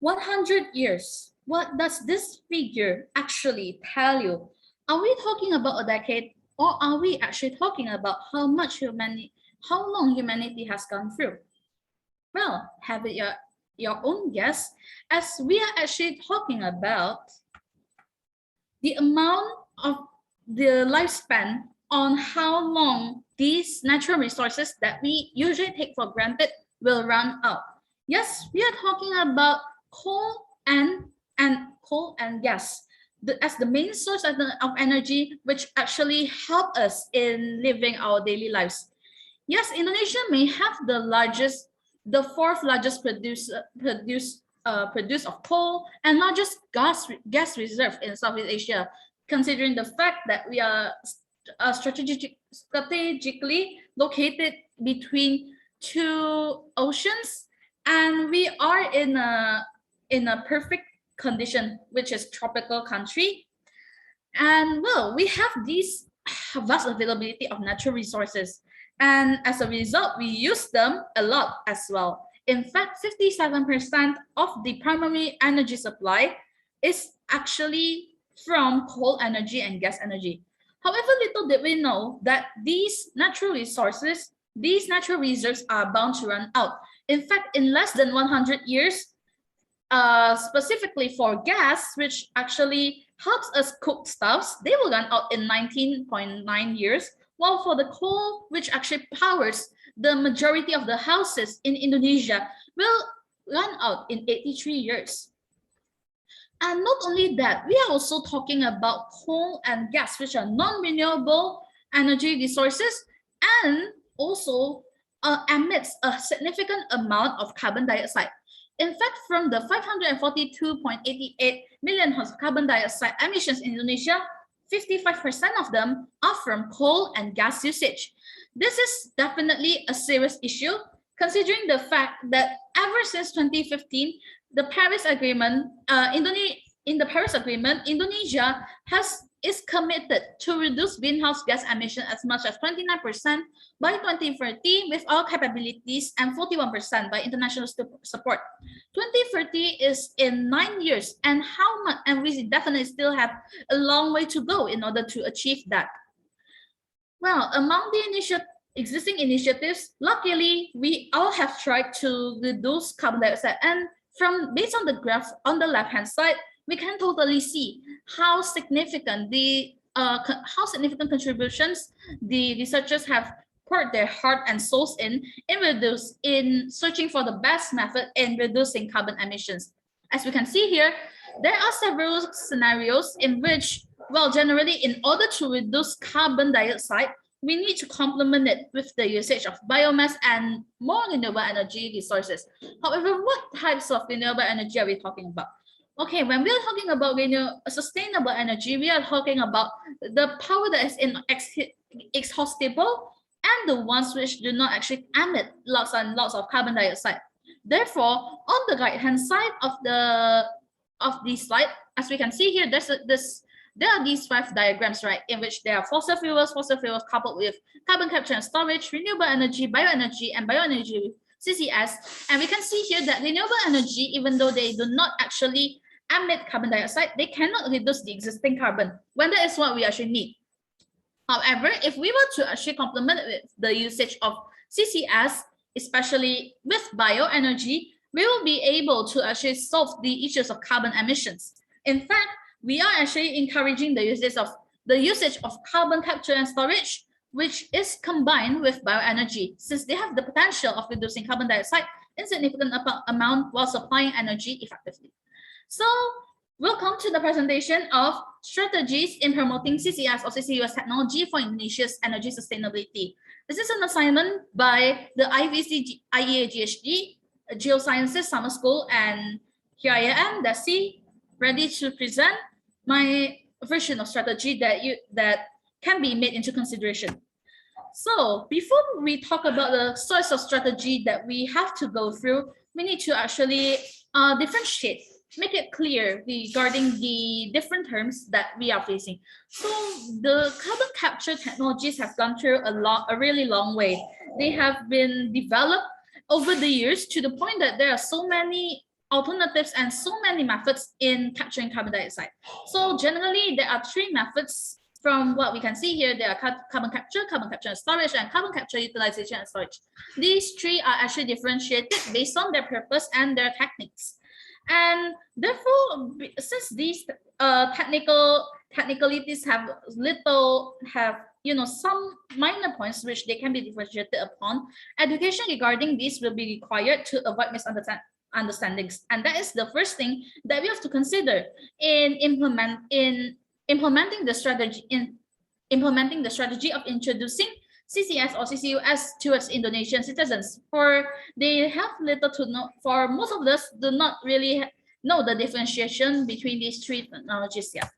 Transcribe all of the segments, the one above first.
100 years. What does this figure actually tell you? Are we talking about a decade, or are we actually talking about how long humanity has gone through? Well, have it your own guess, as we are actually talking about the amount of the lifespan on how long these natural resources that we usually take for granted will run out. Yes, we are talking about coal and gas as the main source of energy, which actually help us in living our daily lives. Yes, Indonesia may have the fourth largest produce of coal and largest gas reserve in Southeast Asia, considering the fact that we are strategically located between two oceans, and we are in a perfect condition, which is tropical country. And well, we have this vast availability of natural resources, and as a result, we use them a lot as well. In fact, 57% of the primary energy supply is actually from coal energy and gas energy. However, little did we know that these natural reserves are bound to run out. In fact, in less than 100 years, specifically for gas, which actually helps us cook stuffs, they will run out in 19.9 years, while for the coal, which actually powers the majority of the houses in Indonesia, will run out in 83 years. And not only that, we are also talking about coal and gas, which are non-renewable energy resources, and also emits a significant amount of carbon dioxide. In fact, from the 542.88 million tons of carbon dioxide emissions in Indonesia, 55% of them are from coal and gas usage. This is definitely a serious issue, considering the fact that ever since 2015, the Paris Agreement, in the Paris Agreement, Indonesia is committed to reduce greenhouse gas emission as much as 29% by 2030 with our capabilities, and 41% by international support. 2030 is in 9 years, and we definitely still have a long way to go in order to achieve that. Well, among the existing initiatives, luckily we all have tried to reduce carbon dioxide, and based on the graph on the left hand side, we can totally see how significant contributions the researchers have poured their heart and souls in searching for the best method in reducing carbon emissions. As we can see here, there are several scenarios in which, well, generally, in order to reduce carbon dioxide, we need to complement it with the usage of biomass and more renewable energy resources. However, what types of renewable energy are we talking about? Okay, when we are talking about sustainable energy, we are talking about the power that is inexhaustible and the ones which do not actually emit lots and lots of carbon dioxide. Therefore, on the right-hand side of the slide, as we can see here, there are these 5 diagrams, right, in which there are fossil fuels coupled with carbon capture and storage, renewable energy, bioenergy, and bioenergy with CCS. And we can see here that renewable energy, even though they do not actually emit carbon dioxide, they cannot reduce the existing carbon, when that is what we actually need. However, if we were to actually complement it with the usage of CCS, especially with bioenergy, we will be able to actually solve the issues of carbon emissions. In fact, we are actually encouraging the usage of carbon capture and storage, which is combined with bioenergy, since they have the potential of reducing carbon dioxide in significant amount while supplying energy effectively. So, welcome to the presentation of strategies in promoting CCS or CCUS technology for Indonesia's energy sustainability. This is an assignment by the IVC IEA GHD Geosciences Summer School, and here I am, Desi, ready to present my version of strategy that can be made into consideration. So before we talk about the sorts of strategy that we have to go through, we need to actually differentiate, make it clear regarding the different terms that we are facing. So the carbon capture technologies have gone through a really long way. They have been developed over the years to the point that there are so many alternatives and so many methods in capturing carbon dioxide. So generally, there are three methods from what we can see here. There are carbon capture and storage, and carbon capture, utilization, and storage. These three are actually differentiated based on their purpose and their techniques. And therefore, since these technicalities have some minor points which they can be differentiated upon, education regarding this will be required to avoid misunderstandings. And that is the first thing that we have to consider in implementing the strategy of introducing CCS or CCUS towards Indonesian citizens, for they have little to know, for most of us do not really know the differentiation between these three technologies yet.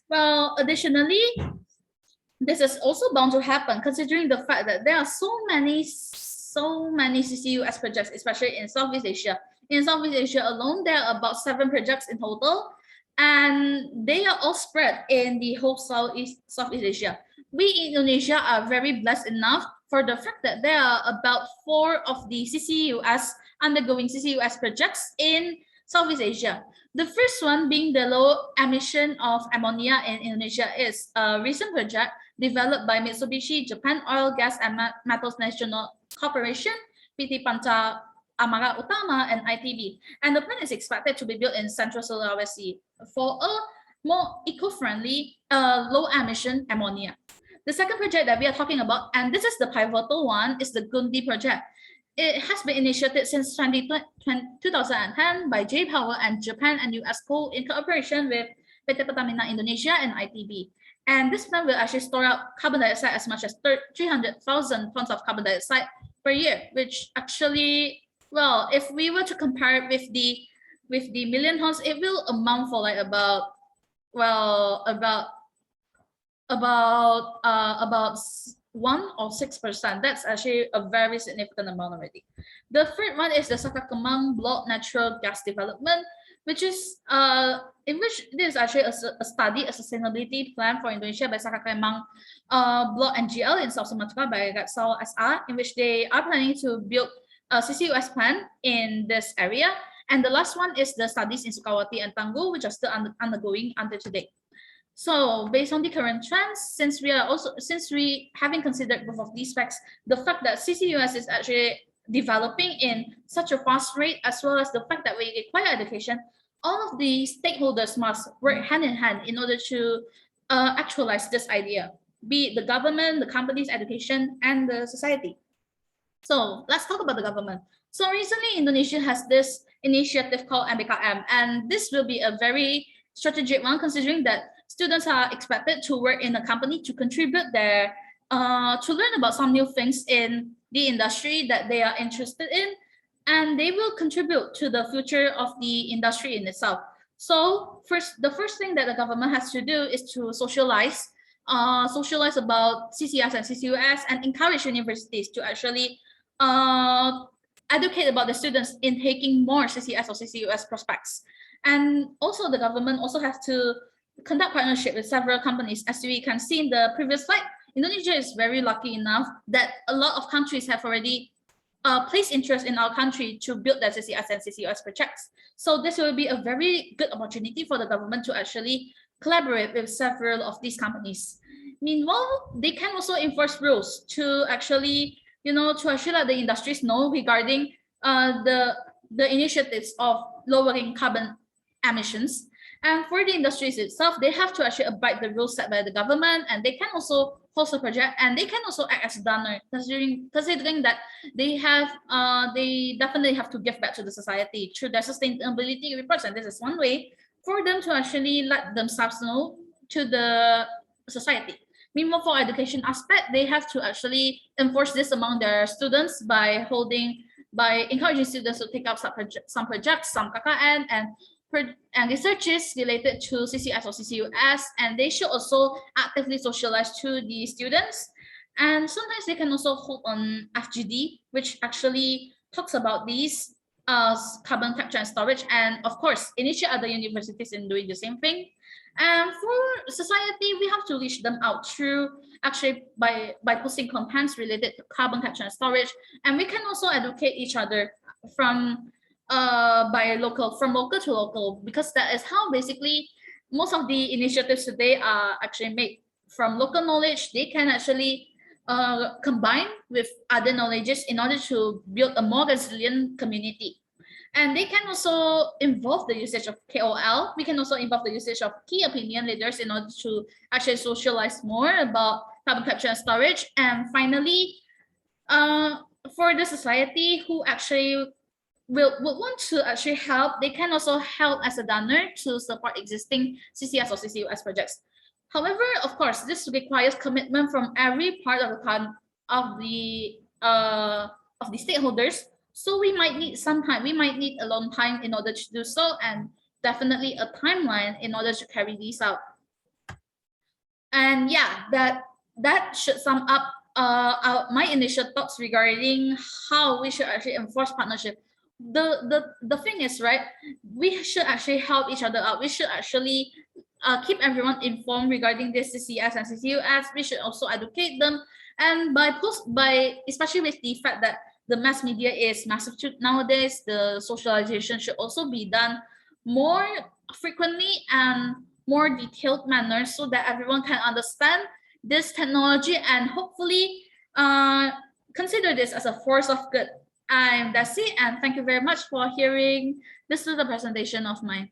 Well, additionally, this is also bound to happen considering the fact that there are so many CCUS projects, especially in Southeast Asia. In Southeast Asia alone, there are about 7 projects in total, and they are all spread in the whole Southeast Asia. We in Indonesia are very blessed enough for the fact that there are about 4 of the CCUS undergoing CCUS projects in Southeast Asia. The first one being the low emission of ammonia in Indonesia is a recent project developed by Mitsubishi Japan Oil, Gas and Metals National Corporation, PT Panca Amara Utama, and ITB. And the plant is expected to be built in Central Sulawesi for a more eco-friendly, low-emission ammonia. The second project that we are talking about, and this is the pivotal one, is the Gundi project. It has been initiated since 2010 by J-Power and Japan and US Coal in cooperation with PT Pertamina Indonesia and ITB. And this plant will actually store out carbon dioxide as much as 300,000 tons of carbon dioxide per year, which actually, well, if we were to compare it with the million tons, it will amount for like about 1 or 6%. That's actually a very significant amount already. The third one is the Sakakemang Block Natural Gas Development, which is in which this is actually a sustainability plan for Indonesia by Sakakemang Block NGL in South Sumatra by Gatsal SR, in which they are planning to build a CCUS plant in this area. And the last one is the studies in Sukawati and Tangguh, which are still undergoing until today. So based on the current trends, since we having considered both of these facts, the fact that CCUS is actually developing in such a fast rate, as well as the fact that we require education, all of the stakeholders must work hand in hand in order to actualize this idea, be it the government, the companies, education, and the society. So let's talk about the government. So recently, Indonesia has this initiative called MBKM, and this will be a very strategic one, considering that students are expected to work in a company to contribute to learn about some new things in the industry that they are interested in, and they will contribute to the future of the industry in itself. So the first thing that the government has to do is to socialize about CCS and CCUS, and encourage universities to actually educate about the students in taking more CCS or CCUS prospects. And also the government also has to conduct partnership with several companies. As we can see in the previous slide, Indonesia is very lucky enough that a lot of countries have already placed interest in our country to build their CCS and CCUS projects. So this will be a very good opportunity for the government to actually collaborate with several of these companies. Meanwhile, they can also enforce rules to actually, let the industries know regarding the initiatives of lowering carbon emissions. And for the industries itself, they have to actually abide the rules set by the government, and they can also host a project, and they can also act as a donor, considering that they definitely have to give back to the society through their sustainability reports. And this is one way for them to actually let themselves know to the society. Meanwhile, for education aspect, they have to actually enforce this among their students by encouraging students to take up some projects, some KKN, and researches related to CCS or CCUS, and they should also actively socialize to the students. And sometimes they can also hold on FGD, which actually talks about these carbon capture and storage. And of course, initiate other universities in doing the same thing. And for society, we have to reach them out through actually by posting contents related to carbon capture and storage. And we can also educate each other from from local to local, because that is how basically most of the initiatives today are actually made from local knowledge. They can actually combine with other knowledges in order to build a more resilient community. And they can also involve the usage of KOL. We can also involve the usage of key opinion leaders in order to actually socialize more about carbon capture and storage. And finally, for the society who actually would want to actually help, they can also help as a donor to support existing CCS or CCUS projects. However, of course, this requires commitment from every part of the stakeholders. So we might need some time. We might need a long time in order to do so, and definitely a timeline in order to carry these out. And yeah, that should sum up my initial thoughts regarding how we should actually enforce partnership. The thing is, right, we should actually help each other out. We should actually keep everyone informed regarding this CCS and CCUS. We should also educate them, and by especially with the fact that the mass media is massive nowadays, the socialization should also be done more frequently and more detailed manner so that everyone can understand this technology and hopefully consider this as a force of good. I'm Desi, and thank you very much for hearing this little presentation of mine.